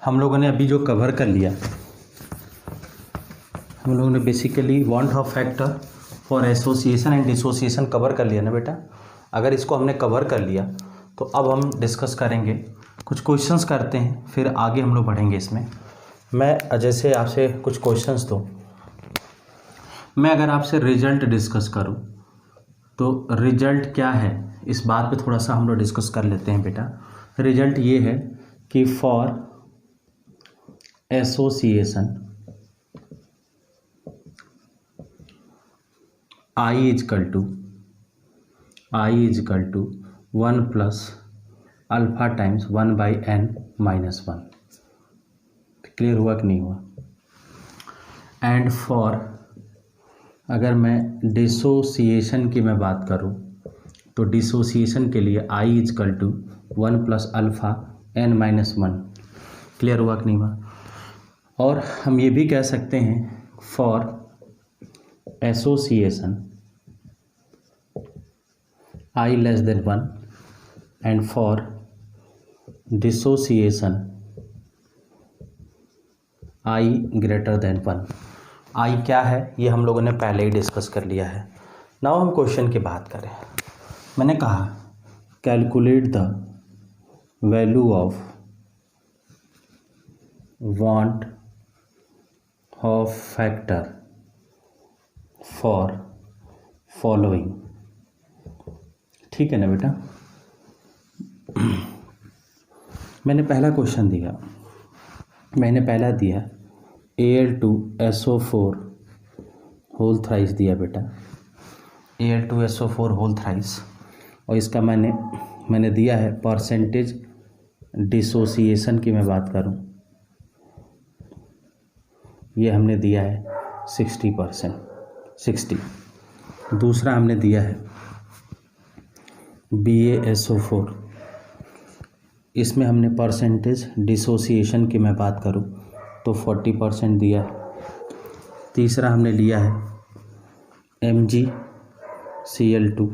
हम लोगों ने अभी जो कवर कर लिया, हम लोगों ने basically want of factor for association and dissociation cover कर लिया ना बेटा। अगर इसको हमने कवर कर लिया तो अब हम डिस्कस करेंगे, कुछ क्वेश्चंस करते हैं, फिर आगे हम लोग बढ़ेंगे इसमें। मैं जैसे आपसे कुछ क्वेश्चंस दूँ, मैं अगर आपसे रिजल्ट डिस्कस करूँ तो रिजल्ट क्या है, इस बात पे थोड़ा सा हम लोग डिस्कस कर लेते हैं बेटा। रिजल्ट ये है कि for association I is equal to 1 plus alpha times 1/n-1। Clear हुआ कि नहीं हुआ? एंड फॉर, अगर मैं डिसोसिएशन की मैं बात करूं तो डिसोसिएशन के लिए I is equal to 1 plus alpha n-1। Clear हुआ कि नहीं हुआ? और हम ये भी कह सकते हैं for association I less than 1 and for dissociation I greater than 1। आई क्या है ये हम लोगों ने पहले ही डिस्कस कर लिया है। नाउ हम क्वेश्चन की बात करें। मैंने कहा calculate the value of want of factor for following. ठीक है ना बेटा? मैंने पहला क्वेश्चन दिया, मैंने पहला दिया Al2SO4 होल थ्राइस दिया बेटा, Al2SO4 होल थ्राइस, और इसका मैंने दिया है परसेंटेज डिसोसिएशन की मैं बात करूं, ये हमने दिया है 60%। दूसरा हमने दिया है BaSO4, इसमें हमने परसेंटेज डिसोसिएशन की मैं बात करूं तो 40% दिया है। तीसरा हमने लिया है MgCl2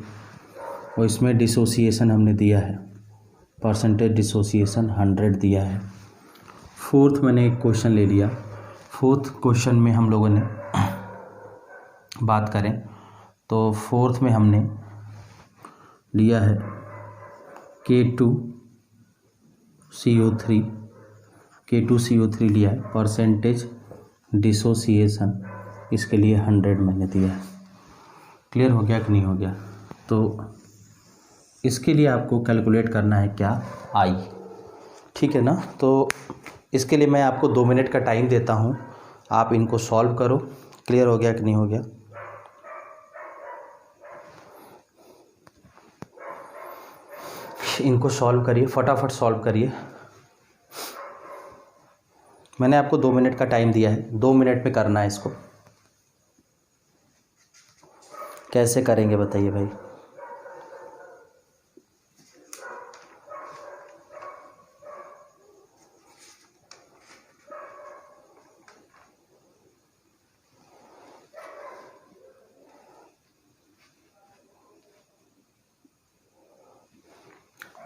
और इसमें डिसोसिएशन हमने दिया है, परसेंटेज डिसोसिएशन 100 दिया है। फोर्थ मैंने एक क्वेश्चन ले लिया, फोर्थ क्वेश्चन में हम लोगों ने बात करें तो फोर्थ में हमने लिया है K2CO3 लिया है, परसेंटेज डिसोसिएशन इसके लिए 100 मैंने दिया है। क्लियर हो गया कि नहीं हो गया? तो इसके लिए आपको कैलकुलेट करना है क्या? आई। ठीक है ना? तो इसके लिए मैं आपको 2 मिनट का टाइम देता हूँ, आप इनको सॉल्व करो। क्लियर हो गया कि नहीं हो गया? इनको सॉल्व करिए, फटाफट सॉल्व करिए। मैंने आपको 2 मिनट का टाइम दिया है, 2 मिनट में करना है इसको। कैसे करेंगे बताइए भाई?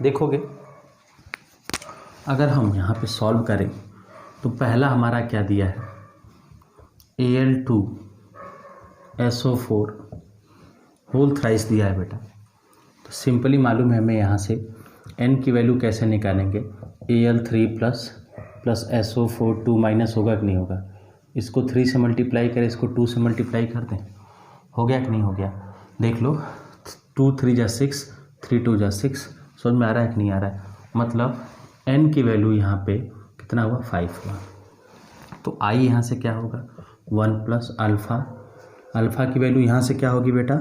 देखोगे, अगर हम यहाँ पे सॉल्व करें तो पहला हमारा क्या दिया है, Al2SO4 होल थ्राइस दिया है बेटा। तो सिंपली मालूम है हमें यहाँ से n की वैल्यू कैसे निकालेंगे। Al3 प्लस SO4 2 माइनस होगा कि नहीं होगा? इसको 3 से मल्टीप्लाई करें, इसको 2 से मल्टीप्लाई कर दें, हो गया कि नहीं हो गया? देख लो, 2 3 जा 6, 3 2 जा 6। समझ में आ रहा है कि नहीं आ रहा है? मतलब n की वैल्यू यहाँ पे कितना हुआ? 5 हुआ। तो i यहाँ से क्या होगा? 1 प्लस अल्फ़ा। अल्फ़ा की वैल्यू यहाँ से क्या होगी बेटा?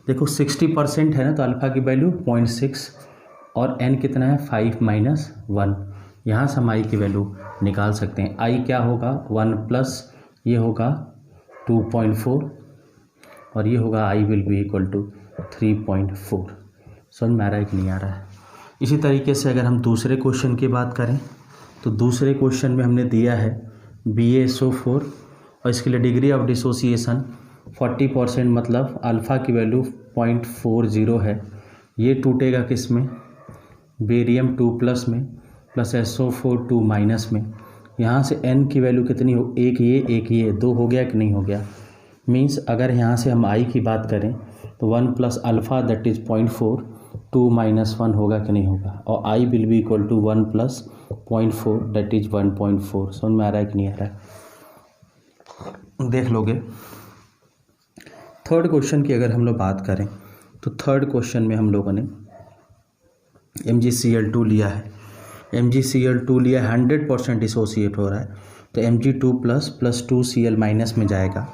देखो 60% है ना, तो अल्फ़ा की वैल्यू 0.6 और n कितना है? 5 माइनस 1। यहाँ से हम i की वैल्यू निकाल सकते हैं। i क्या होगा? 1 प्लस ये होगा 2.4 और ये होगा i will be equal to 3.4। समझ में आ रहा है कि नहीं आ रहा है? इसी तरीके से अगर हम दूसरे क्वेश्चन की बात करें तो दूसरे क्वेश्चन में हमने दिया है BaSO4 और इसके लिए डिग्री ऑफ डिसोसिएशन 40%, मतलब अल्फ़ा की वैल्यू 0.40 है। ये टूटेगा किस में? बेरियम 2 प्लस में, प्लस SO4 2 माइनस में। यहाँ से n की वैल्यू कितनी हो, एक ये 2 हो गया कि नहीं हो गया। मीन्स अगर यहाँ से हम i की बात करें तो 1 plus alpha that is 0.4, 2 minus 1 होगा कि नहीं होगा, और i will be equal to 1 plus 0.4 that is 1.4। समझ में आ रहा है कि नहीं आ रहा है, देख लोगे। थर्ड क्वेश्चन की अगर हम लोग बात करें तो थर्ड क्वेश्चन में हम लोगों ने MgCl2 लिया है। MgCl2 लिया 100% डिसोसिएट हो रहा है, तो Mg2 प्लस 2Cl माइनस में जाएगा।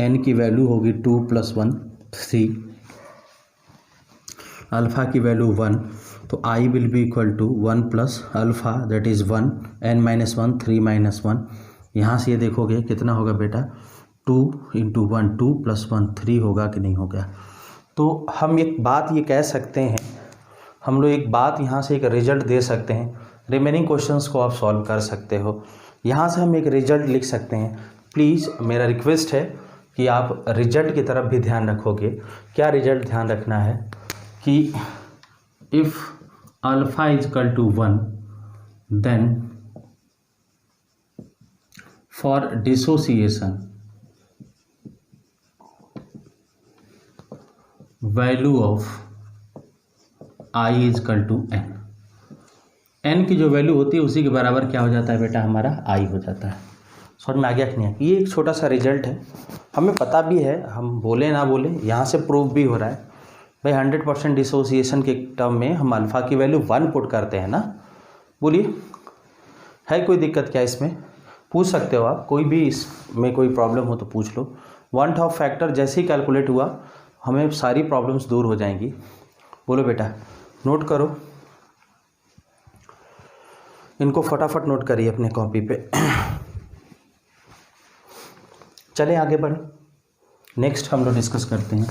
n की वैल्यू होगी 2 प्लस 1 3, अल्फ़ा की वैल्यू 1, तो i will be equal to 1 plus alpha that is 1, n minus 1 3 minus 1। यहाँ से ये देखोगे कितना होगा बेटा, 2 इंटू 1 2 प्लस 1 3 होगा कि नहीं होगा। तो हम एक बात ये कह सकते हैं, हम लोग एक बात यहाँ से एक रिजल्ट दे सकते हैं। रिमेनिंग क्वेश्चंस को आप सॉल्व कर सकते हो। यहाँ से हम एक रिजल्ट लिख सकते हैं। प्लीज़ मेरा रिक्वेस्ट है कि आप रिजल्ट की तरफ भी ध्यान रखोगे। क्या रिजल्ट ध्यान रखना है कि if alpha is equal to 1 then for dissociation value of i is equal to n की जो वैल्यू होती है उसी के बराबर क्या हो जाता है बेटा, हमारा i हो जाता है। समझ में आ गया कि नहीं? ये एक छोटा सा रिजल्ट है, हमें पता भी है, हम बोले ना बोले यहाँ से प्रूव भी हो रहा है भाई। 100% डिसोसिएशन के टर्म में हम अल्फ़ा की वैल्यू 1 पुट करते हैं ना। बोलिए, है कोई दिक्कत क्या इसमें? पूछ सकते हो आप, कोई भी इसमें कोई प्रॉब्लम हो तो पूछ लो। 1/2 फैक्टर जैसे ही कैलकुलेट हुआ हमें सारी प्रॉब्लम्स दूर हो जाएंगी। बोलो बेटा, नोट करो, इनको फटाफट नोट करिए अपने कॉपी पे। चले आगे बढ़े, नेक्स्ट हम लोग डिस्कस करते हैं।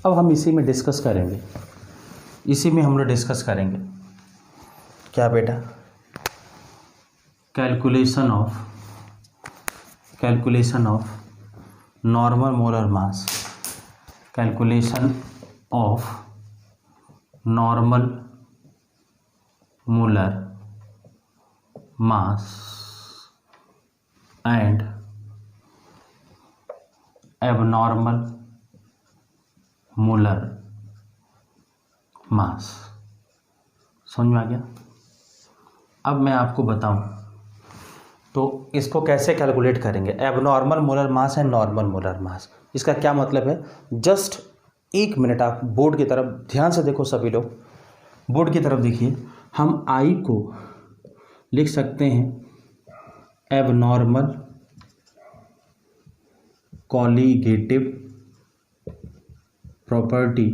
अब हम इसी में डिस्कस करेंगे, इसी में हम लोग डिस्कस करेंगे क्या बेटा, calculation of normal molar mass, calculation of normal molar mass and abnormal molar मास। समझ में आ गया? अब मैं आपको बताऊं तो इसको कैसे कैलकुलेट करेंगे, abnormal molar mass and normal molar मास। इसका क्या मतलब है, जस्ट 1 मिनट आप बोर्ड की तरफ ध्यान से देखो, सभी लोग बोर्ड की तरफ देखिए। हम आई को लिख सकते हैं एबनॉर्मल कॉलीगेटिव प्रॉपर्टी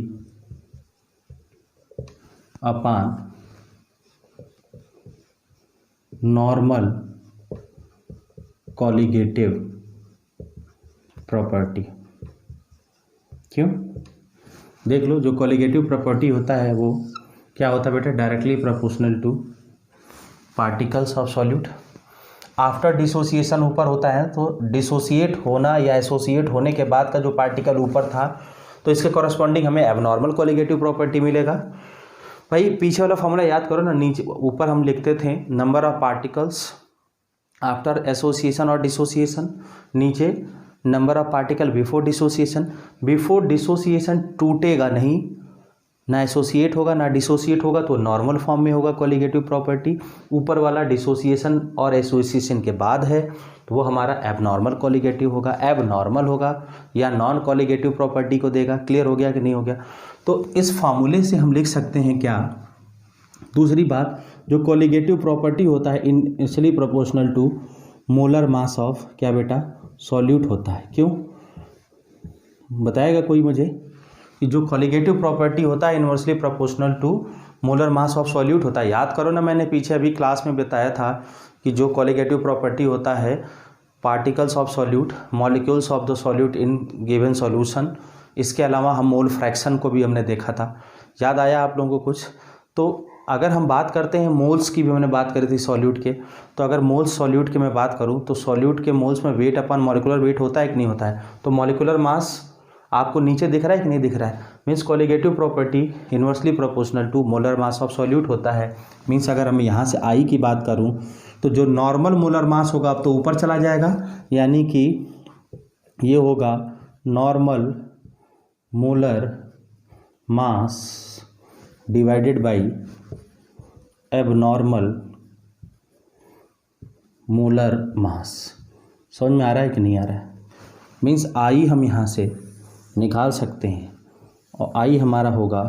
अपान नॉर्मल कॉलीगेटिव प्रॉपर्टी। क्यों? देख लो, जो कॉलीगेटिव प्रॉपर्टी होता है वो क्या होता है बेटा, directly proportional two particles of solute. After dissociation ऊपर होता है, तो डिसोसिएट होना या एसोसिएट होने के बाद का जो पार्टिकल ऊपर था तो इसके कॉरस्पॉन्डिंग हमें एबनॉर्मल कॉलीगेटिव प्रॉपर्टी मिलेगा। भाई पीछे वाला फॉर्मूला याद करो ना, नीचे ऊपर हम लिखते थे number of particles after association और डिसोसिएशन, नीचे number of particle before dissociation. Before dissociation टूटेगा नहीं, ना एसोसिएट होगा ना डिसोसिएट होगा, तो नॉर्मल फॉर्म में होगा कॉलीगेटिव प्रॉपर्टी। ऊपर वाला डिसोसिएशन और एसोसिएशन के बाद है तो वो हमारा एबनॉर्मल कॉलीगेटिव होगा। एबनॉर्मल होगा या नॉन कॉलीगेटिव प्रॉपर्टी को देगा। क्लियर हो गया कि नहीं हो गया? तो इस फार्मूले से हम लिख सकते हैं क्या, दूसरी बात, जो कॉलीगेटिव प्रॉपर्टी होता है initially proportional to molar mass of क्या बेटा, सॉल्यूट होता है। क्यों बताएगा कोई मुझे कि जो कॉलीगेटिव प्रॉपर्टी होता है inversely proportional to molar mass of solute होता है। याद करो ना, मैंने पीछे अभी क्लास में बताया था कि जो कॉलीगेटिव प्रॉपर्टी होता है particles of solute, molecules of the solute in given solution. इसके अलावा हम मोल फ्रैक्शन को भी हमने देखा था, याद आया आप लोगों को कुछ? तो अगर हम बात करते हैं मोल्स की, भी मैंने बात करी थी सॉल्यूट के, तो अगर मोल्स सॉल्यूट के मैं बात करूं तो सॉल्यूट के मोल्स में वेट अपन मॉलिक्यूलर वेट होता है कि नहीं होता है। तो मॉलिक्यूलर मास आपको नीचे दिख रहा है कि नहीं दिख रहा है, means colligative property inversely proportional to molar mass of solute होता है। मीन्स अगर हम यहाँ से आई की बात करूँ तो जो नॉर्मल मोलर मास होगा अब तो ऊपर चला जाएगा, यानी कि ये होगा normal molar mass divided by abnormal molar मास। समझ में आ रहा है कि नहीं आ रहा है। मीन्स आई हम यहाँ से निकाल सकते हैं और आई हमारा होगा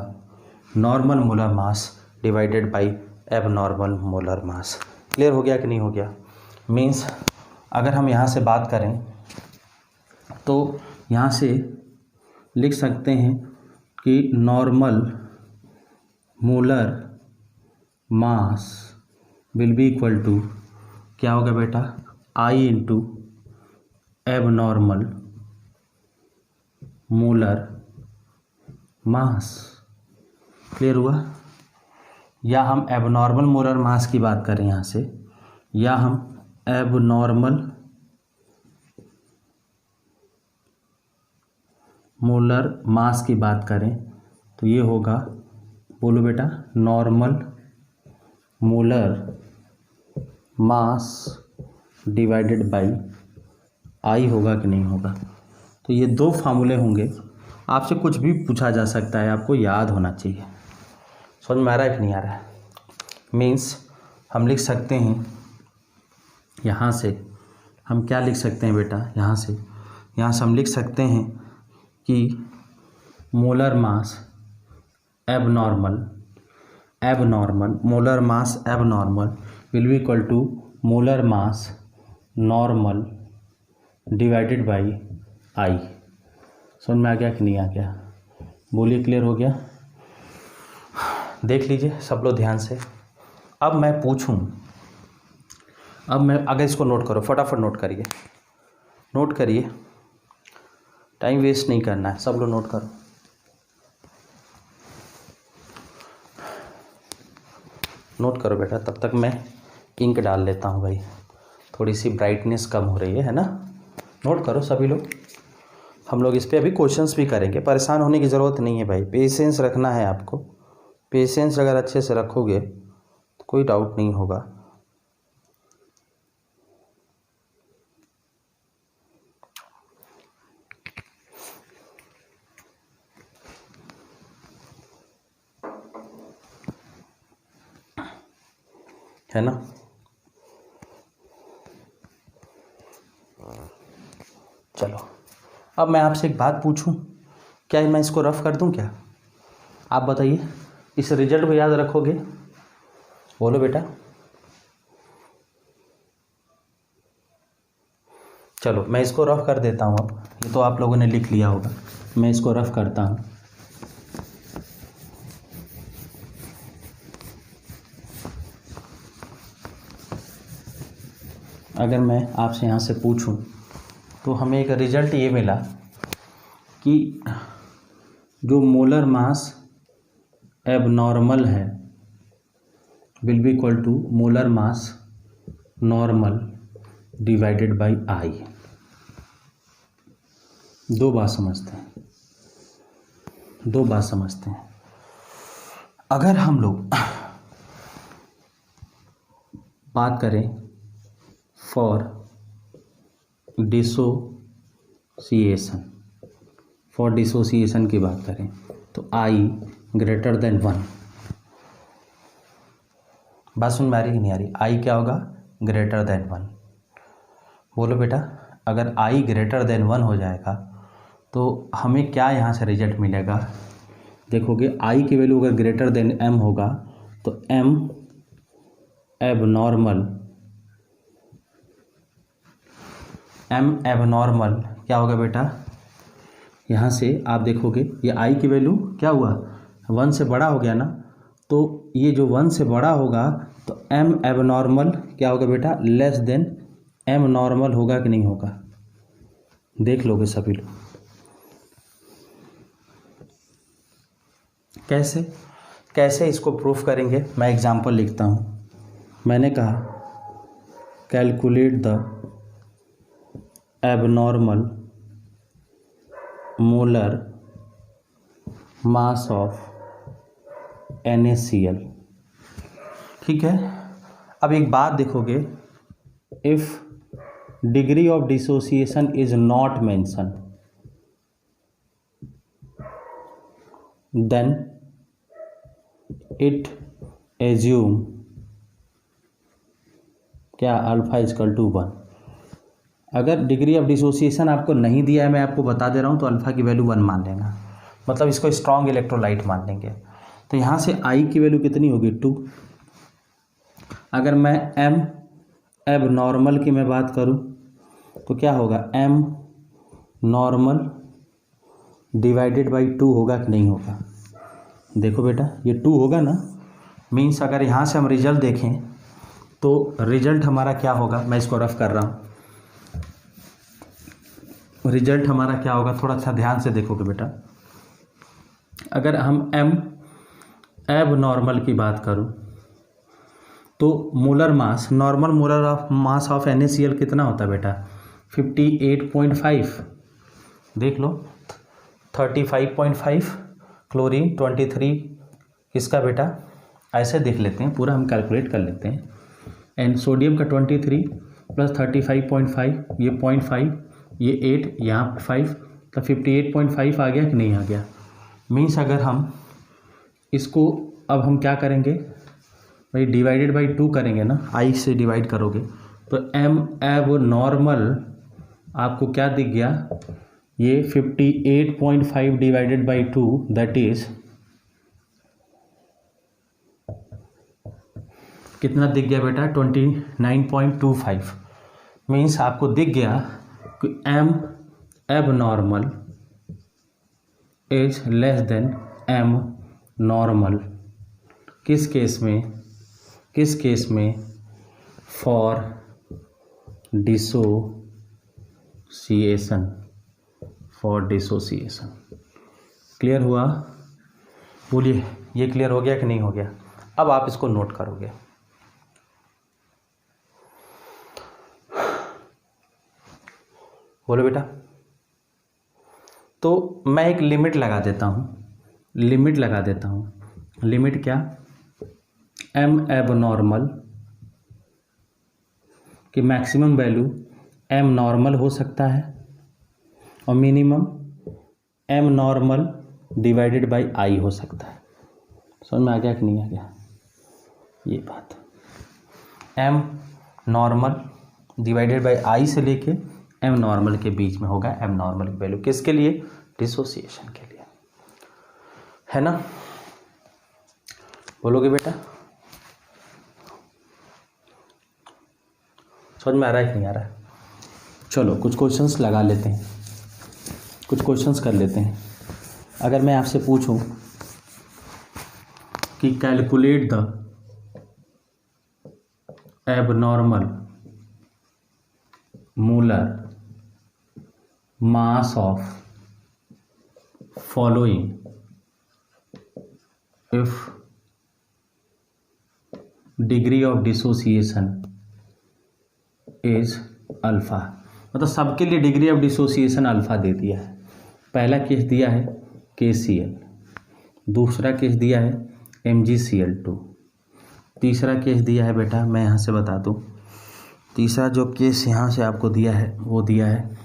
normal molar mass divided by abnormal molar mass. Clear हो गया कि नहीं हो गया। मीन्स अगर हम यहाँ से बात करें तो यहाँ से लिख सकते हैं कि normal molar mass will be equal to क्या होगा बेटा, I into abnormal molar mass. Clear हुआ। या हम एबनॉर्मल मोलर मास की बात करें यहाँ से, या हम एबनॉर्मल मोलर मास की बात करें तो ये होगा, बोलो बेटा, normal molar mass divided by आई होगा कि नहीं होगा। तो ये दो फार्मूले होंगे, आपसे कुछ भी पूछा जा सकता है, आपको याद होना चाहिए। समझ में आ रहा है कि नहीं आ रहा है। मीन्स हम लिख सकते हैं यहाँ से, हम क्या लिख सकते हैं बेटा, यहाँ से हम लिख सकते हैं कि molar mass abnormal molar mass abnormal will be equal to molar mass normal divided by I. समझ में आ गया कि नहीं आ गया, बोलिए। क्लियर हो गया। देख लीजिए सब लोग ध्यान से। अब मैं पूछूं, अगर इसको नोट करो, फटाफट नोट करिए, टाइम वेस्ट नहीं करना है, सब लोग नोट करो। नोट करो बेटा, तब तक मैं इंक डाल लेता हूँ भाई, थोड़ी सी ब्राइटनेस कम हो रही है ना। नोट करो सभी लोग, हम लोग इस पे अभी क्वेश्चंस भी करेंगे, परेशान होने की ज़रूरत नहीं है भाई, पेशेंस रखना है आपको। पेशेंस अगर अच्छे से रखोगे तो कोई डाउट नहीं होगा। है ना। चलो अब मैं आपसे एक बात पूछूं, क्या मैं इसको रफ कर दूं क्या? आप बताइए, इस रिजल्ट को याद रखोगे? बोलो बेटा। चलो मैं इसको रफ कर देता हूँ। अब ये तो आप लोगों ने लिख लिया होगा, मैं इसको रफ करता हूँ। अगर मैं आपसे यहाँ से पूछूं तो हमें एक रिजल्ट ये मिला कि जो मोलर मास एबनॉर्मल है will be equal to molar mass normal divided by I. दो बात समझते हैं। अगर हम लोग बात करें फॉर डिसोसिएशन की बात करें तो आई ग्रेटर देन 1। बात सुन में आ रही कि नहीं आ रही? आई क्या होगा? Greater than 1। बोलो बेटा, अगर आई ग्रेटर देन 1 हो जाएगा तो हमें क्या यहाँ से रिजल्ट मिलेगा? देखोगे आई की वैल्यू अगर ग्रेटर देन एम होगा तो एम एबनॉर्मल क्या होगा बेटा? यहाँ से आप देखोगे ये आई की वैल्यू क्या हुआ, 1 से बड़ा हो गया ना, तो ये जो 1 से बड़ा होगा तो एम एबनॉर्मल क्या होगा बेटा? लेस देन एम नॉर्मल होगा कि नहीं होगा? देख लोगे सभी लोग। कैसे? कैसे इसको प्रूफ करेंगे, मैं एग्जांपल लिखता हूँ। मैंने कहा calculate the abnormal molar mass of NaCl। ठीक है, अब एक बात देखोगे, if degree of dissociation is not mention then it assume क्या अल्फा इजकल टू 1। अगर डिग्री ऑफ डिसोसिएशन आपको नहीं दिया है, मैं आपको बता दे रहा हूँ, तो अल्फा की वैल्यू 1 मान लेना, मतलब इसको स्ट्रॉन्ग इलेक्ट्रोलाइट मान लेंगे। तो यहाँ से I की वैल्यू कितनी होगी 2। अगर मैं M एब नॉर्मल की मैं बात करूँ तो क्या होगा, M नॉर्मल डिवाइडेड बाई 2 होगा कि नहीं होगा। देखो बेटा ये 2 होगा ना, मीन्स अगर यहाँ से हम रिजल्ट देखें तो रिजल्ट हमारा क्या होगा, मैं इसको रफ कर रहा हूँ। रिजल्ट हमारा क्या होगा, थोड़ा सा ध्यान से देखोगे बेटा। अगर हम M एब नॉर्मल की बात करूँ तो molar mass, normal molar of mass of NaCl कितना होता है बेटा, 58.5। देख लो 35.5 क्लोरीन 23 इसका बेटा, ऐसे देख लेते हैं, पूरा हम कैलकुलेट कर लेते हैं। एंड सोडियम का 23 प्लस 35.5, ये 0.5, ये 8, यहाँ 5, तो 58.5 आ गया कि नहीं आ गया। मीन्स अगर हम इसको, अब हम क्या करेंगे भाई, डिवाइडेड बाई 2 करेंगे ना, I से डिवाइड करोगे तो M एब नॉर्मल आपको क्या दिख गया, ये 58.5 डिवाइडेड बाई 2 दैट इज कितना दिख गया बेटा, 29.25। मीन्स आपको दिख गया कि M एब normal is less than M normal. किस केस में, किस केस में, for dissociation, for dissociation. Clear हुआ, बोलिए ये क्लियर हो गया कि नहीं हो गया। अब आप इसको नोट करोगे, बोलो बेटा। तो मैं एक लिमिट लगा देता हूँ, लिमिट लगा देता हूँ। लिमिट क्या, M एब नॉर्मल कि मैक्सिमम वैल्यू M नॉर्मल हो सकता है और minimum M normal divided by I हो सकता है। समझ में आ गया कि नहीं आ गया ये बात। M normal divided by I से लेके M नॉर्मल के बीच में होगा M नॉर्मल की वैल्यू, किसके लिए, डिसोसिएशन के लिए, है ना। बोलोगे बेटा, समझ में आ रहा है कि नहीं आ रहा है। चलो कुछ क्वेश्चंस लगा लेते हैं, कुछ क्वेश्चंस कर लेते हैं। अगर मैं आपसे पूछूं कि calculate the abnormal molar mass of following if degree of dissociation is alpha, मतलब सबके लिए डिग्री ऑफ डिसोसिएशन अल्फा दे दिया है। पहला केस दिया है KCl, दूसरा केस दिया है MgCl2, तीसरा केस दिया है बेटा, मैं यहाँ से बता दूँ, तीसरा जो केस यहाँ से आपको दिया है वो दिया है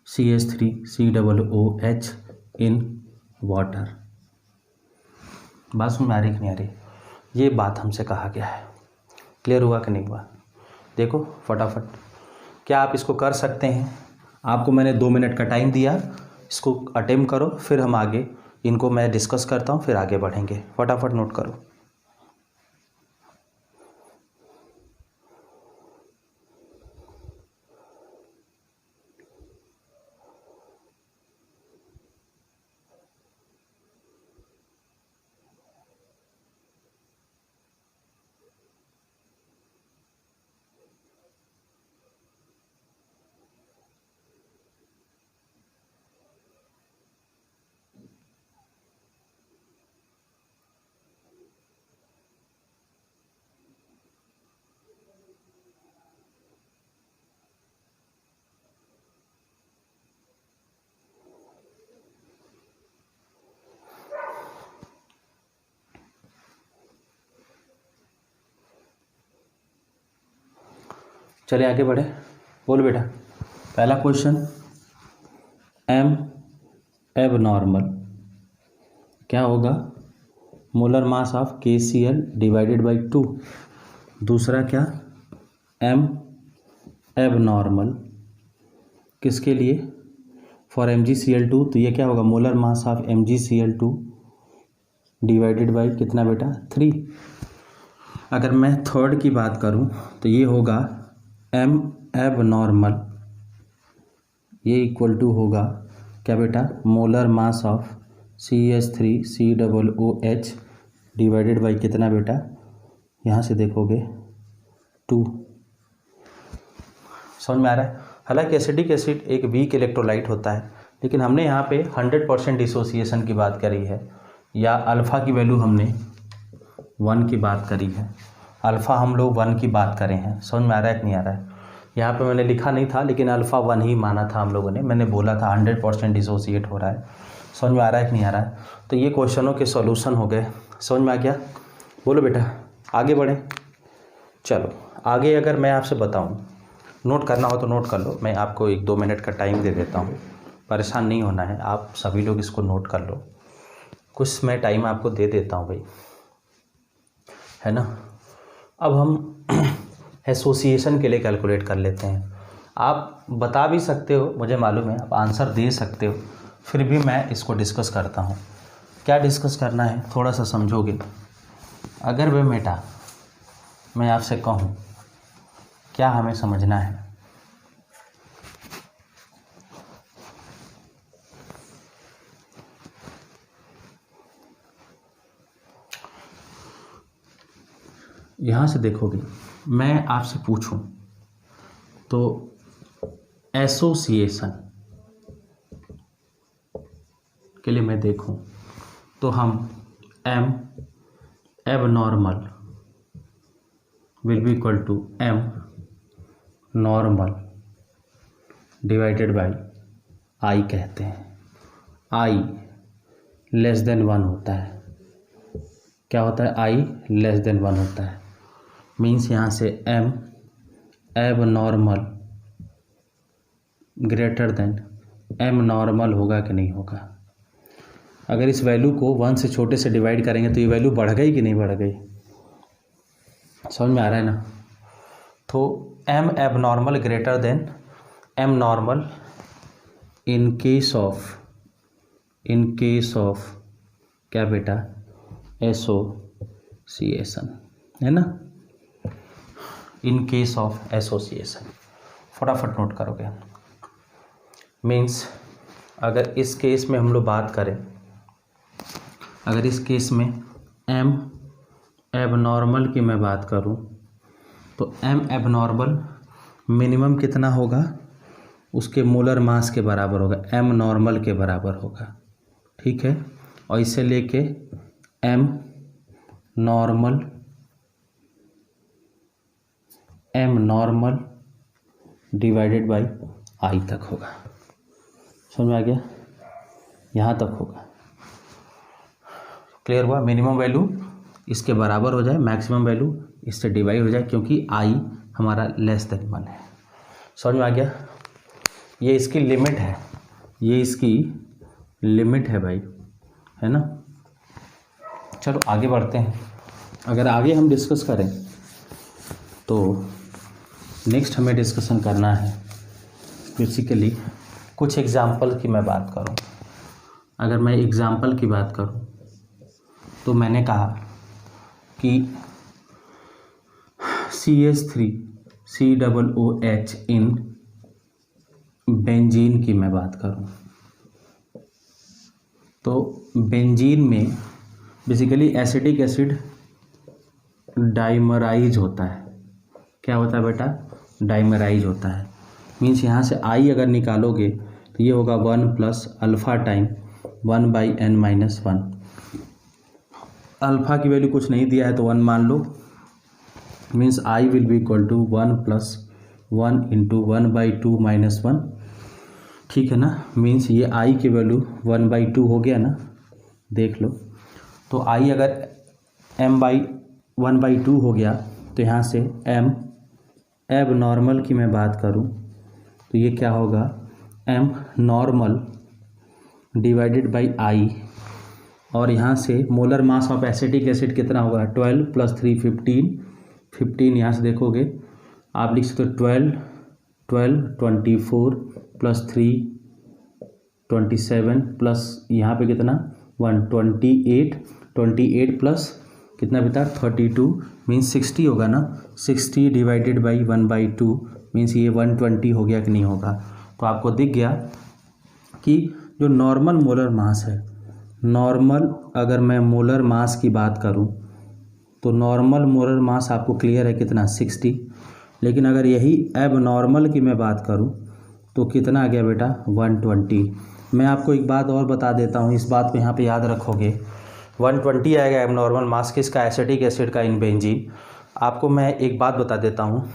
CH3COOH इन वाटर। बात सुन में आ रही कि नहीं आ रही, ये बात हमसे कहा गया है। क्लियर हुआ कि नहीं हुआ, देखो फटाफट, क्या आप इसको कर सकते हैं। आपको मैंने 2 मिनट का टाइम दिया, इसको अटेम्प्ट करो, फिर हम आगे इनको मैं डिस्कस करता हूँ, फिर आगे बढ़ेंगे। फटाफट नोट करो। चलिए आगे बढ़े। बोल बेटा, पहला क्वेश्चन, एम एबनॉर्मल क्या होगा? Molar mass of KCl divided by 2। दूसरा क्या, एम एबनॉर्मल किसके लिए? फॉर MgCl2, तो ये क्या होगा? Molar mass of MgCl2 divided by कितना बेटा? 3। अगर मैं थर्ड की बात करूं तो ये होगा एम एबनॉर्मल, ये इक्वल टू होगा क्या बेटा? Molar mass of CH3COOH divided by कितना बेटा? यहाँ से देखोगे 2। समझ में आ रहा है? हालांकि एसिडिक एसिड एक वीक इलेक्ट्रोलाइट होता है, लेकिन हमने यहाँ पे 100% डिसोसिएशन की बात करी है, या अल्फ़ा की वैल्यू हमने 1 की बात करी है। अल्फ़ा हम लोग 1 की बात करें हैं। समझ में आ रहा है कि नहीं आ रहा है? यहाँ पे मैंने लिखा नहीं था, लेकिन अल्फ़ा 1 ही माना था हम लोगों ने। मैंने बोला था 100% डिसोसिएट हो रहा है। समझ में आ रहा है कि नहीं आ रहा है? तो ये क्वेश्चनों के सॉल्यूशन हो गए। समझ में आ गया? बोलो बेटा, आगे बढ़ें। चलो आगे, अगर मैं आपसे बताऊं, नोट करना हो तो नोट कर लो, मैं आपको 1-2 मिनट का टाइम दे देता हूं, परेशान नहीं होना है, आप सभी लोग इसको नोट कर लो। कुछ मैं टाइम आपको दे देता हूं भाई, है ना। अब हम एसोसिएशन के लिए कैलकुलेट कर लेते हैं। आप बता भी सकते हो, मुझे मालूम है आप आंसर दे सकते हो, फिर भी मैं इसको डिस्कस करता हूँ। क्या डिस्कस करना है थोड़ा सा समझोगे। अगर वे बेटा मैं आपसे कहूँ, क्या हमें समझना है? यहाँ से देखोगे, मैं आपसे पूछूं तो एसोसिएशन के लिए मैं देखूं तो हम M abnormal will be equal to M normal divided by I कहते हैं। आई लेस देन 1 होता है। क्या होता है? आई लेस देन 1 होता है। मीन्स यहाँ से M abnormal greater than M normal होगा कि नहीं होगा? अगर इस वैल्यू को 1 से छोटे से डिवाइड करेंगे तो ये वैल्यू बढ़ गई कि नहीं बढ़ गई? समझ में आ रहा है ना? तो M abnormal greater than M normal in case of क्या बेटा? एसोसिएशन, है ना। इन केस ऑफ एसोसिएशन, फटाफट नोट करोगे। मीन्स अगर इस केस में हम लोग बात करें, अगर इस केस में एम एबनॉर्मल की मैं बात करूं तो एम एबनॉर्मल मिनिमम कितना होगा? उसके मोलर मास के बराबर होगा, एम नॉर्मल के बराबर होगा। ठीक है, और इसे लेके M normal divided by I तक होगा। समझ में आ गया? यहाँ तक होगा। क्लियर हुआ? मिनिमम वैल्यू इसके बराबर हो जाए, मैक्सिमम वैल्यू इससे डिवाइड हो जाए, क्योंकि आई हमारा लेस देन 1 है। समझ में आ गया? ये इसकी लिमिट है, ये इसकी लिमिट है भाई, है ना। चलो आगे बढ़ते हैं। अगर आगे हम डिस्कस करें तो नेक्स्ट हमें डिस्कशन करना है बेसिकली कुछ एग्जाम्पल की मैं बात करूं। अगर मैं एग्जाम्पल की बात करूं तो मैंने कहा कि CH3COOH इन बेंजीन की मैं बात करूं तो बेंजीन में बेसिकली एसिडिक एसिड डाइमराइज होता है। क्या होता है बेटा? डाइमराइज होता है। मीन्स यहाँ से आई अगर निकालोगे तो ये होगा 1 plus alpha time 1/n-1। Alpha की वैल्यू कुछ नहीं दिया है तो 1 मान लो। Means I will be equal to 1 + 1 × 1/2 - 1। ठीक है ना। मीन्स ये आई की वैल्यू 1/2 हो गया ना, देख लो। तो आई अगर m/1/2 हो गया तो यहाँ से m एब नॉर्मल की मैं बात करूं तो ये क्या होगा, M normal divided by I, और यहाँ से molar mass of acetic acid कितना होगा, 12 + 3 15, 15 यहाँ से देखोगे आप लिख सकते हो 12 24 + 3 27 प्लस यहाँ पे कितना 1 28 प्लस कितना बेटा 32 मीन्स 60 होगा ना, 60 डिवाइडेड बाई 1/2 मीन्स ये 120 हो गया कि नहीं होगा। तो आपको दिख गया कि जो नॉर्मल मोलर मास है, नॉर्मल अगर मैं मोलर मास की बात करूं तो नॉर्मल मोलर मास आपको क्लियर है कितना 60, लेकिन अगर यही एब नॉर्मल की मैं बात करूं तो कितना आ गया बेटा 120। मैं आपको एक बात और बता देता हूं, इस बात को यहाँ पे याद रखोगे, 120 आएगा एब नॉर्मल मास किसका, एसिटिक एसिड का इन बेंजीन। आपको मैं एक बात बता देता हूँ,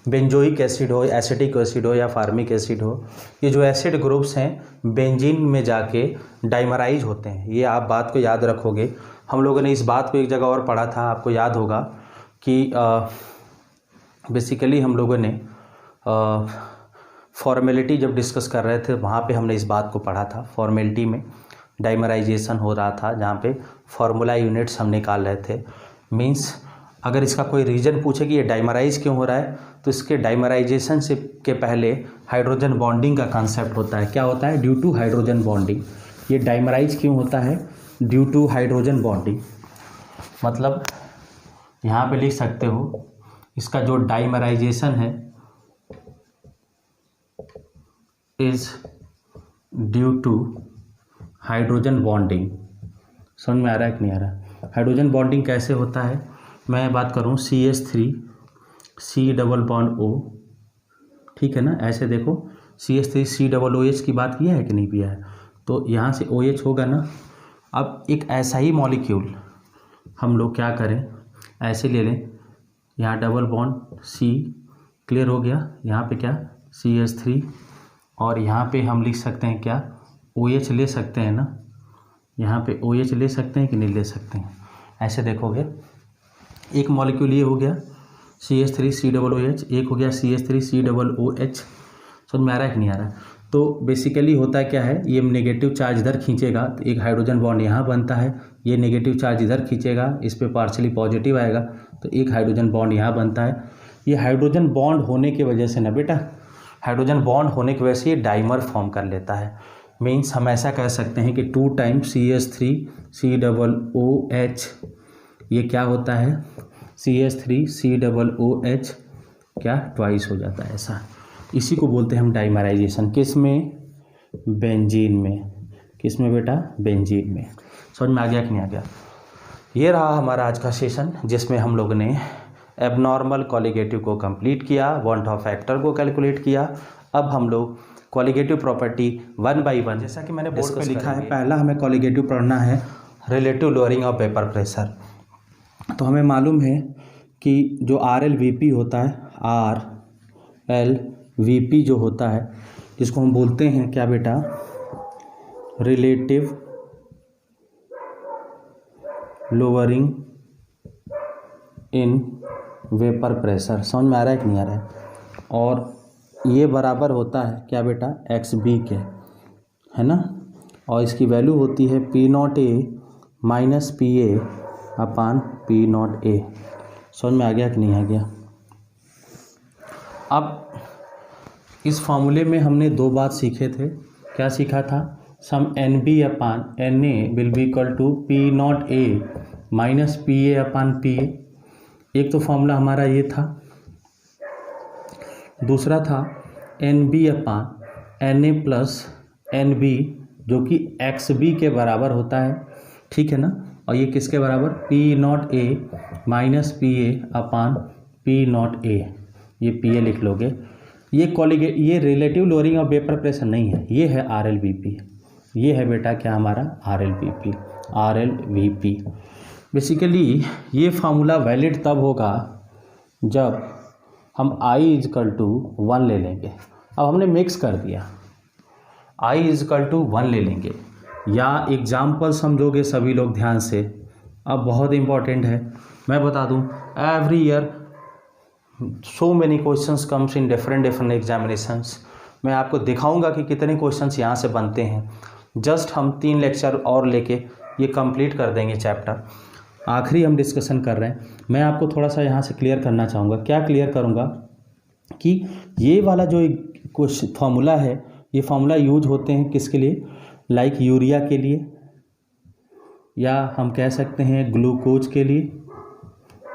बेंजोइक एसिड हो, एसिटिक एसिड हो या फार्मिक एसिड हो, ये जो एसिड ग्रुप्स हैं बेंजीन में जाके डाइमराइज होते हैं, ये आप बात को याद रखोगे। हम लोगों ने इस बात को एक जगह और पढ़ा था, आपको याद होगा कि बेसिकली हम लोगों ने फॉर्मेलिटी जब डिस्कस कर रहे थे वहाँ पे हमने इस बात को पढ़ा था, फॉर्मेलिटी में डाइमराइजेशन हो रहा था जहाँ पे फार्मूला यूनिट्स हम निकाल रहे थे। मींस अगर इसका कोई रीज़न पूछे कि ये डाइमराइज क्यों हो रहा है तो इसके डाइमराइजेशन से के पहले हाइड्रोजन बॉन्डिंग का कंसेप्ट होता है। क्या होता है, ड्यू टू हाइड्रोजन बॉन्डिंग। ये डाइमराइज क्यों होता है, ड्यू टू हाइड्रोजन बॉन्डिंग। मतलब यहाँ पे लिख सकते हो इसका जो डाइमराइजेशन है is due to hydrogen bonding. समझ में आ रहा है कि नहीं आ रहा। हाइड्रोजन बॉन्डिंग कैसे होता है, मैं बात करूँ CH3 C+O, ठीक है ना, ऐसे देखो CH3 COOH की बात किया है कि नहीं किया है, तो यहाँ से OH होगा ना। अब एक ऐसा ही मॉलिक्यूल हम लोग क्या करें, ऐसे ले लें, यहाँ डबल बॉन्ड C क्लियर हो गया, यहाँ पे क्या CH3 और यहाँ पे हम लिख सकते हैं क्या OH ले सकते हैं ना, यहाँ पे OH ले सकते हैं कि नहीं ले सकते हैं। ऐसे देखोगे एक मॉलिक्यूल ये हो गया CH3 COOH, एक हो गया CH3 COOH। समझ में आ रहा है कि नहीं आ रहा। तो बेसिकली होता क्या है, ये नेगेटिव चार्ज इधर खींचेगा तो एक हाइड्रोजन बॉन्ड यहाँ बनता है, ये नेगेटिव चार्ज इधर खींचेगा, इस पे पार्शली पॉजिटिव आएगा तो एक हाइड्रोजन बॉन्ड यहाँ बनता है। ये हाइड्रोजन बॉन्ड होने की वजह से ना बेटा, हाइड्रोजन बॉन्ड होने की वजह से ये डाइमर फॉर्म कर लेता है। मीन्स हम ऐसा कह सकते हैं कि 2 टाइम्स CH3 COOH, ये क्या होता है CH3 COOH क्या ट्वाइस हो जाता है, ऐसा इसी को बोलते हैं हम डाइमराइजेशन। किस में, बेंजीन में। किस में बेटा, बेंजीन में। समझ में आ गया कि नहीं आ गया। ये रहा हमारा आज का सेशन जिसमें हम लोग ने एबनॉर्मल कॉलिगेटिव को कंप्लीट किया, वांट ऑफ फैक्टर को कैलकुलेट किया। अब हम लोग कॉलिगेटिव प्रॉपर्टी 1 बाई 1, जैसा कि मैंने बोर्ड पे लिखा है, पहला हमें कॉलिगेटिव पढ़ना है relative lowering of vapour pressure. तो हमें मालूम है कि जो RLVP होता है, RLVP जो होता है जिसको हम बोलते हैं क्या बेटा, relative lowering in vapour pressure. समझ में आ रहा है कि नहीं आ रहा है। और ये बराबर होता है क्या बेटा, XB के, है ना। और इसकी वैल्यू होती है P0A minus PA upon P0A। समझ में आ गया कि नहीं आ गया। अब इस फॉर्मूले में हमने 2 बात सीखे थे। क्या सीखा था, sum NB upon NA will be equal to P0A minus PA upon PA। एक तो फॉर्मूला हमारा ये था, दूसरा था NB upon NA plus NB जो कि XB के बराबर होता है, ठीक है ना। और ये किसके बराबर, P0A minus PA upon P0A, ये PA लिख लोगे। ये relative lowering of vapour pressure नहीं है, ये है RLVP। ये है बेटा क्या हमारा RLVP। बेसिकली ये फार्मूला वैलिड तब होगा जब हम I=1 ले लेंगे। अब हमने मिक्स कर दिया, I=1 ले लेंगे, या एग्जाम्पल समझोगे सभी लोग ध्यान से। अब बहुत इम्पॉर्टेंट है, मैं बता दूं, every year so many questions comes in different examinations. मैं आपको दिखाऊंगा कि कितने क्वेश्चंस यहाँ से बनते हैं। जस्ट हम 3 लेक्चर और लेके ये कंप्लीट कर देंगे चैप्टर। आखिरी हम डिस्कशन कर रहे हैं। मैं आपको थोड़ा सा यहाँ से क्लियर करना चाहूँगा। क्या क्लियर करूँगा कि ये वाला जो कुछ फार्मूला है, ये फार्मूला यूज होते हैं किसके लिए, लाइक यूरिया के लिए, या हम कह सकते हैं ग्लूकोज के लिए,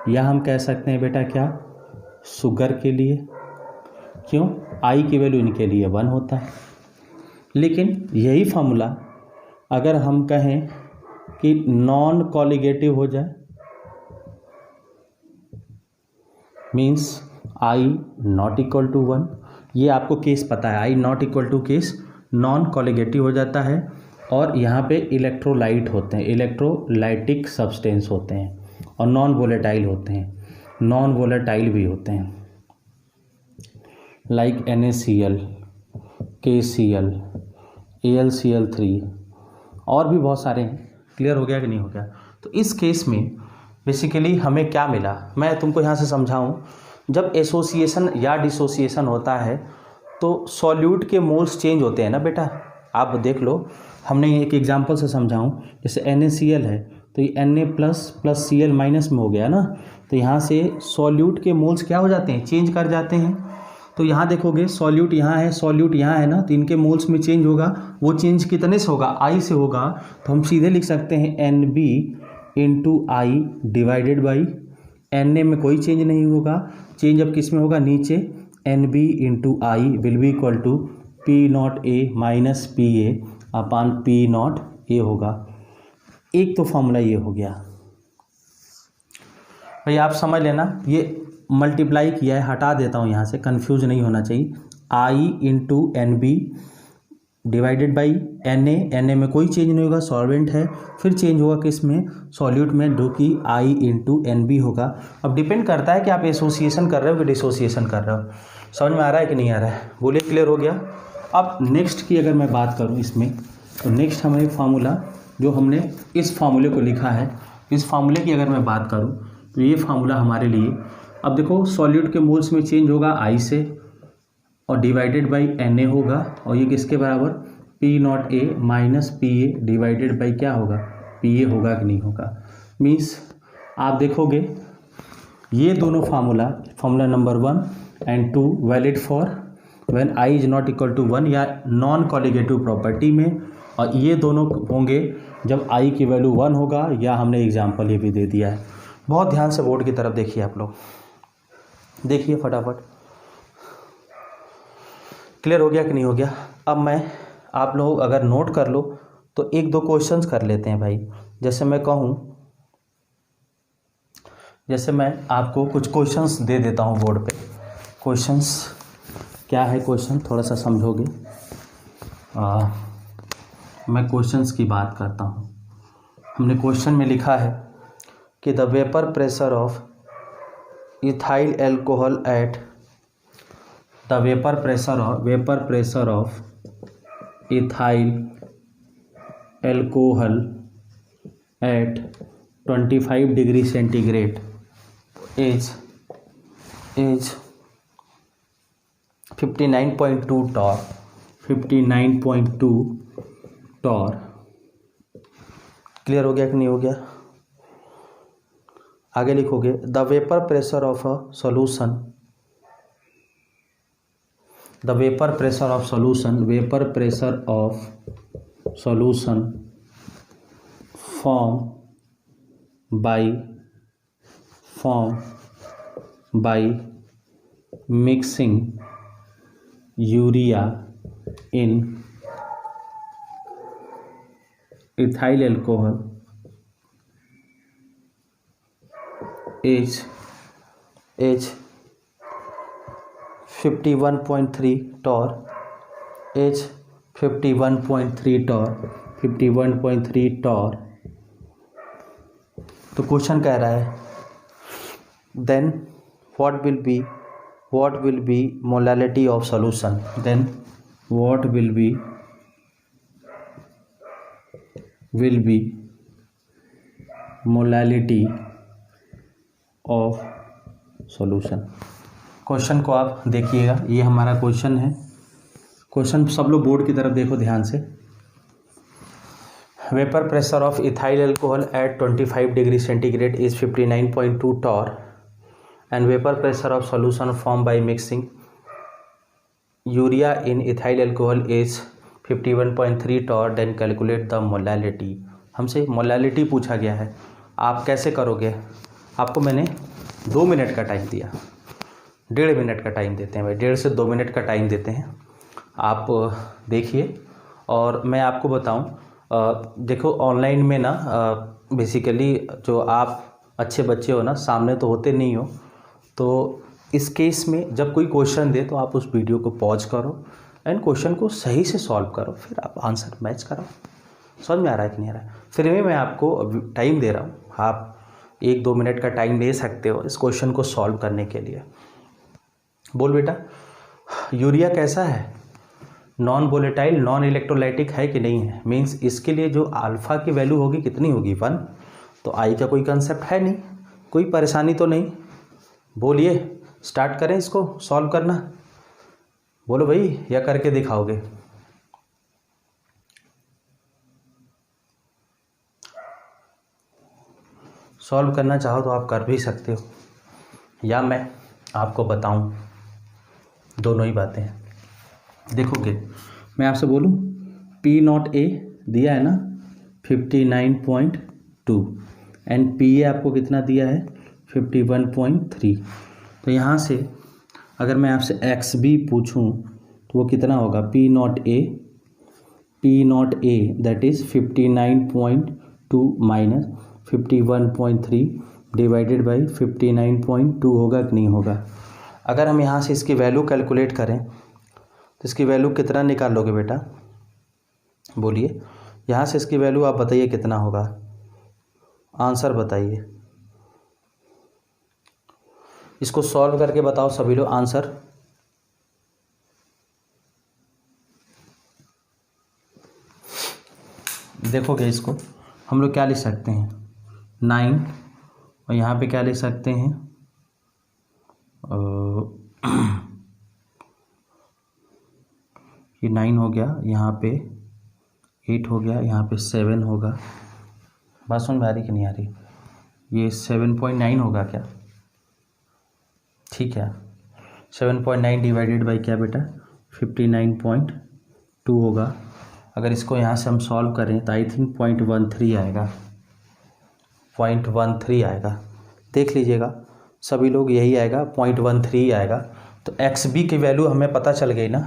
या हम कह सकते हैं बेटा क्या, शुगर के लिए। क्यों? आई की वैल्यू इनके लिए 1 होता है। लेकिन यही फार्मूला अगर हम कहें कि नॉन कॉलिगेटिव हो जाए, means I not equal to 1, ये आपको केस पता है, I not equal to case non colligative हो जाता है। और यहाँ पे इलेक्ट्रोलाइट होते हैं, इलेक्ट्रोलाइटिक सब्सटेंस होते हैं, और नॉन वोलेटाइल होते हैं, नॉन वोलेटाइल भी होते हैं, लाइक NaCl, KCl, AlCl3 और भी बहुत सारे हैं। क्लियर हो गया कि नहीं हो गया? तो इस केस में बेसिकली हमें क्या मिला, मैं तुमको यहाँ से समझाऊँ। जब एसोसिएशन या डिसोसिएशन होता है तो सॉल्यूट के मोल्स चेंज होते हैं ना बेटा। आप देख लो, हमने एक एग्जांपल से समझाऊँ। जैसे NaCl है तो ये Na प्लस Cl माइनस में हो गया ना, तो यहाँ से सॉल्यूट के मोल्स क्या हो जाते हैं, चेंज कर जाते हैं। तो यहाँ देखोगे सॉल्यूट यहाँ है, सॉल्यूट यहाँ है ना, तो इनके मोल्स में चेंज होगा। वो चेंज कितने से होगा, I से होगा। तो हम सीधे लिख सकते हैं NB into I divided by Na में कोई चेंज नहीं होगा। चेंज अब किस में होगा, नीचे NB into I will be equal to P0A minus PA upon P0A होगा। एक तो फॉर्मूला ये हो गया भाई, आप समझ लेना। ये मल्टीप्लाई किया है, हटा देता हूँ यहाँ से, कंफ्यूज नहीं होना चाहिए। I into NB divided by Na में कोई चेंज नहीं होगा, सॉल्वेंट है। फिर चेंज होगा किस में, सॉल्यूट में, जो कि I इंटू NB होगा। अब डिपेंड करता है कि आप एसोसिएशन कर रहे हो कि डिसोसिएशन कर रहे हो। समझ में आ रहा है कि नहीं आ रहा है, बोलिए। क्लियर हो गया? अब नेक्स्ट की अगर मैं बात करूँ इसमें, तो नेक्स्ट हमें फार्मूला जो हमने इस फार्मूले को लिखा है, इस फार्मूले की अगर मैं बात करूँ तो ये फार्मूला हमारे लिए, अब देखो सॉल्यूट के मोल्स में चेंज होगा I से, और डिवाइडेड बाई Na होगा, और ये किसके बराबर, P0A minus PA divided by क्या होगा, PA होगा कि नहीं होगा। मीन्स आप देखोगे ये दोनों formula number 1 and 2 valid for when I is not equal to 1 या नॉन कॉलिगेटिव प्रॉपर्टी में, और ये दोनों होंगे जब I की वैल्यू 1 होगा, या हमने एग्जाम्पल ये भी दे दिया है। बहुत ध्यान से बोर्ड की तरफ देखिए, आप लोग देखिए फटाफट। क्लियर हो गया कि नहीं हो गया? अब मैं, आप लोग अगर नोट कर लो तो 1-2 क्वेश्चंस कर लेते हैं भाई। जैसे मैं कहूँ, जैसे मैं आपको कुछ क्वेश्चंस दे देता हूँ बोर्ड पे। क्वेश्चंस क्या है, क्वेश्चन थोड़ा सा समझोगे। मैं क्वेश्चंस की बात करता हूँ। हमने क्वेश्चन में लिखा है कि the vapour pressure of ethyl alcohol at the vapor pressure of ethyl alcohol at 25 degree centigrade is 59.2 torr. 59.2 torr। Clear हो गया कि नहीं हो गया? आगे लिखोगे the vapour pressure of a solution, the vapor pressure of solution formed by mixing urea in ethyl alcohol is 51.3 torr, is 51.3 torr, 51.3 torr। तो question कह रहा है then what will be molality of solution, then what will be molality of solution। Question को आप देखिएगा, ये हमारा question है। क्वेश्चन सब लोग बोर्ड की तरफ देखो ध्यान से। Vapour pressure of ethyl alcohol at 25 degree centigrade is 59.2 torr and vapour pressure of solution form by mixing urea in ethyl alcohol is 51.3 torr, then calculate the molality. हमसे molality पूछा गया है, आप कैसे करोगे? आपको मैंने 2 मिनट का टाइम दिया, 1.5 मिनट का टाइम देते हैं भाई, 1.5 से 2 मिनट का टाइम देते हैं। आप देखिए और मैं आपको बताऊं, देखो ऑनलाइन में ना बेसिकली जो आप अच्छे बच्चे हो ना, सामने तो होते नहीं हो, तो इस केस में जब कोई क्वेश्चन दे तो आप उस वीडियो को पॉज करो एंड क्वेश्चन को सही से सॉल्व करो, फिर आप आंसर मैच करो। समझ में आ रहा है कि नहीं आ रहा है? फिर भी मैं आपको टाइम दे रहा हूँ, आप 1-2 मिनट का टाइम ले सकते हो इस क्वेश्चन को सॉल्व करने के लिए। बोल बेटा, यूरिया कैसा है? नॉन वोलेटाइल, नॉन इलेक्ट्रोलाइटिक है कि नहीं है? मीन्स इसके लिए जो अल्फ़ा की वैल्यू होगी कितनी होगी? 1। तो आई का कोई कंसेप्ट है नहीं, कोई परेशानी तो नहीं। बोलिए, स्टार्ट करें इसको सॉल्व करना। बोलो भाई, या करके दिखाओगे? सॉल्व करना चाहो तो आप कर भी सकते हो, या मैं आपको बताऊं, दोनों ही बातें हैं। देखोगे, मैं आपसे बोलूं P0 A दिया है ना 59.2 एंड PA आपको कितना दिया है 51.3। तो यहाँ से अगर मैं आपसे XB पूछूं तो वो कितना होगा? P0 A that is 59.2 minus 51.3 divided by 59.2 होगा कि नहीं होगा? अगर हम यहाँ से इसकी वैल्यू कैलकुलेट करें तो इसकी वैल्यू कितना निकाल लोगे बेटा? बोलिए, यहाँ से इसकी वैल्यू आप बताइए कितना होगा, आंसर बताइए। इसको सॉल्व करके बताओ सभी लोग आंसर। देखोगे इसको हम लोग क्या लिख सकते हैं? 9 और यहाँ पे क्या लिख सकते हैं? ये 9 हो गया, यहाँ पे 8 हो गया, यहाँ पे 7 होगा। बात समझ में आ रही कि नहीं आ रही? ये 7.9 होगा क्या? ठीक है, 7.9 डिवाइडेड बाई क्या बेटा? 59.2 होगा। अगर इसको यहाँ से हम सॉल्व करें तो आई थिंक 0.13 आएगा, 0.13 आएगा। देख लीजिएगा सभी लोग, यही आएगा, 0.13 आएगा। तो XB की वैल्यू हमें पता चल गई ना,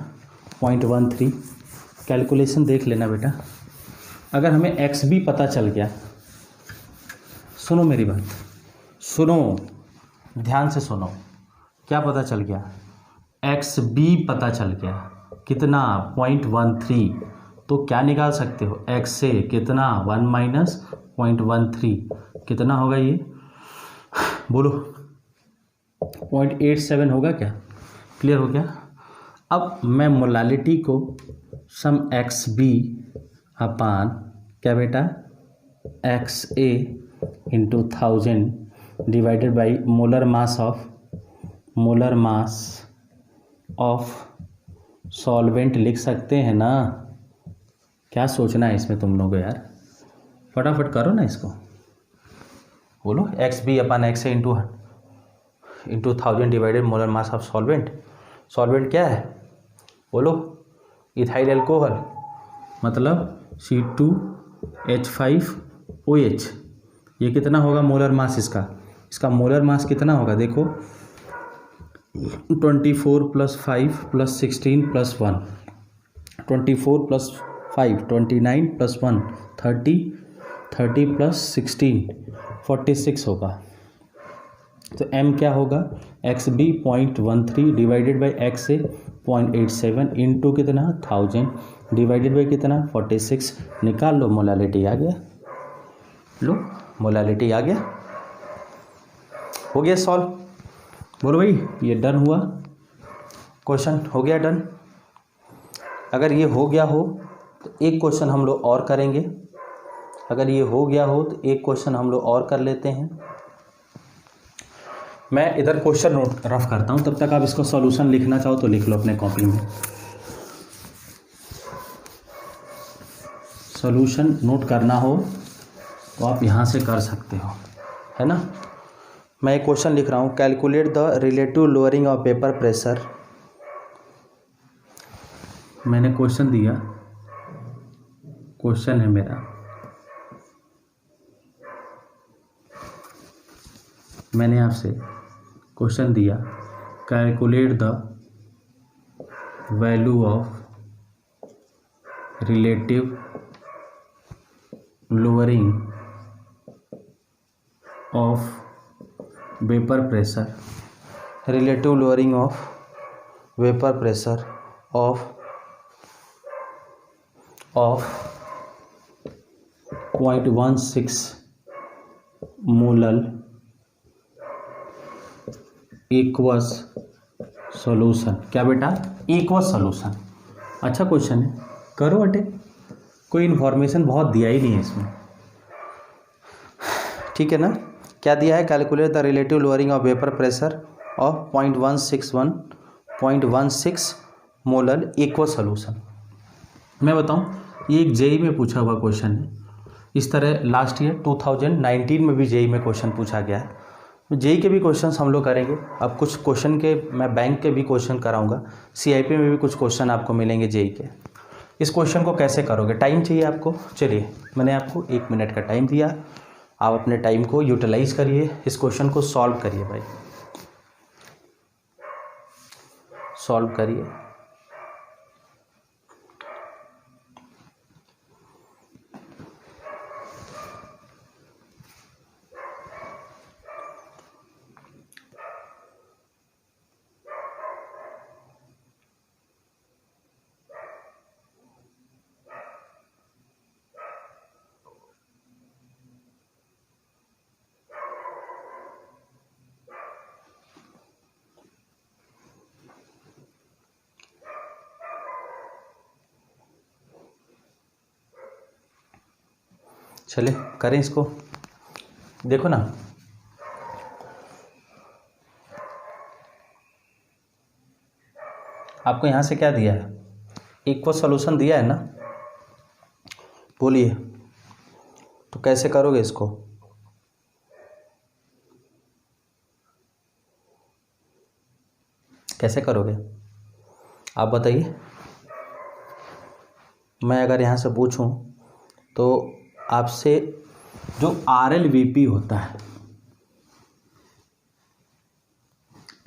0.13। कैलकुलेशन देख लेना बेटा। अगर हमें XB पता चल गया, सुनो मेरी बात, सुनो ध्यान से सुनो, क्या पता चल गया? XB पता चल गया, कितना? 0.13। तो क्या निकाल सकते हो? X से कितना? 1 माइनस 0.13 कितना होगा ये? बोलो, 0.87 होगा क्या? क्लियर हो गया? अब मैं मोलालिटी को सम XB अपान क्या बेटा? XA into 1000 divided by molar mass of solvent लिख सकते हैं ना? क्या सोचना है इसमें तुम लोग यार? फटाफट करो ना इसको। बोलो, XB upon XA into 1000 divided molar mass of solvent. Solvent क्या है? बोलो, इथाइल अल्कोहल, मतलब C2H5OH। ये कितना होगा मोलर मास इसका मोलर मास कितना होगा? देखो 24 + 5 + 16 + 1, 24 + 5 29 + 1 30, 30 + 16 46 होगा। तो M क्या होगा? XB 0.13 divided by XA 0.87 into कितना? 1000 डिवाइडेड बाई कितना? 46। निकाल लो, मोलालिटी आ गया। लो, मोलालिटी आ गया, हो गया सॉल्व। बोलो भाई, ये डन हुआ, क्वेश्चन हो गया डन। अगर ये हो गया हो तो एक क्वेश्चन हम लोग और करेंगे। अगर ये हो गया हो तो एक क्वेश्चन हम लोग और कर लेते हैं। मैं इधर क्वेश्चन नोट रफ करता हूँ, तब तक आप इसको सॉल्यूशन लिखना चाहो तो लिख लो अपने कॉपी में। सॉल्यूशन नोट करना हो तो आप यहाँ से कर सकते हो, है ना। मैं एक क्वेश्चन लिख रहा हूँ, calculate the relative lowering of vapour pressure. मैंने क्वेश्चन दिया, क्वेश्चन है मेरा, मैंने आपसे क्वेश्चन दिया, calculate the value of relative lowering of vapour pressure, relative lowering of vapour pressure of 0.16 molal aqueous solution. क्या बेटा? Aqueous solution. अच्छा क्वेश्चन है, करो अटे, कोई इन्फॉर्मेशन बहुत दिया ही नहीं है इसमें, ठीक है ना। क्या दिया है? Calculate the relative lowering of vapour pressure of 0.16 molal aqueous solution. मैं बताऊं, ये एक जेई में पूछा हुआ क्वेश्चन है। इस तरह लास्ट ईयर 2019 में भी जेई में क्वेश्चन पूछा गया है। जेई के भी क्वेश्चंस हम लोग करेंगे। अब कुछ क्वेश्चन के मैं बैंक के भी क्वेश्चन कराऊंगा, सीआईपी में भी कुछ क्वेश्चन आपको मिलेंगे जेई के। इस क्वेश्चन को कैसे करोगे? टाइम चाहिए आपको। चलिए, मैंने आपको 1 मिनट का टाइम दिया, आप अपने टाइम को यूटिलाइज करिए, इस क्वेश्चन को सॉल्व करिए भाई, सॉल्व करिए। चले करें इसको। देखो ना, आपको यहाँ से क्या दिया है? इक्वल सॉल्यूशन दिया है ना, बोलिए तो कैसे करोगे इसको? कैसे करोगे आप बताइए। मैं अगर यहाँ से पूछूं तो आपसे जो RLVP होता है,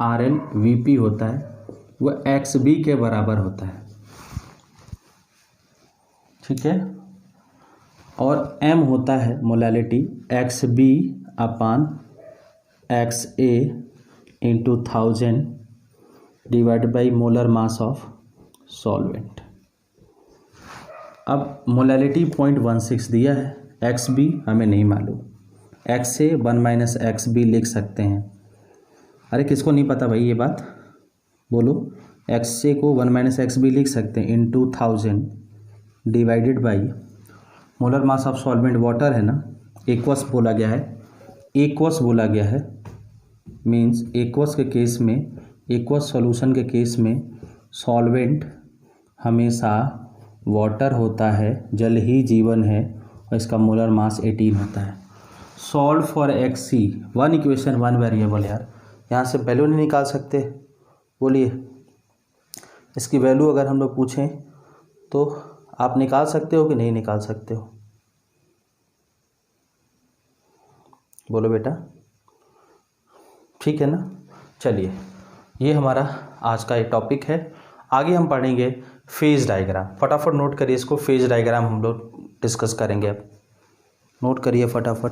RLVP होता है वो XB के बराबर होता है, ठीक है। और M होता है molality XB upon XA into 1000 divide by molar mass of solvent. अब मोलालिटी 0.16 दिया है, XB हमें नहीं मालूम, XA 1 - XB लिख सकते हैं। अरे किसको नहीं पता भाई ये बात, बोलो। XA को 1 - XB लिख सकते हैं into 1000 divided by molar mass of solvent water है ना, एक्वस बोला गया है, एक्वस बोला गया है, मीन्स एक्वस के केस में, एक्वस सॉल्यूशन के केस में सॉल्वेंट हमेशा वाटर होता है, जल ही जीवन है, और इसका मोलर मास 18 होता है। Solve for XC, 1 equation 1 variable. यार यहाँ से वैल्यू नहीं निकाल सकते? बोलिए, इसकी वैल्यू अगर हम लोग पूछें तो आप निकाल सकते हो कि नहीं निकाल सकते हो? बोलो बेटा, ठीक है ना। चलिए, ये हमारा आज का एक टॉपिक है। आगे हम पढ़ेंगे फेज डायग्राम। फटाफट नोट करिए इसको, फेज डायग्राम हम लोग डिस्कस करेंगे। अब नोट करिए फटाफट।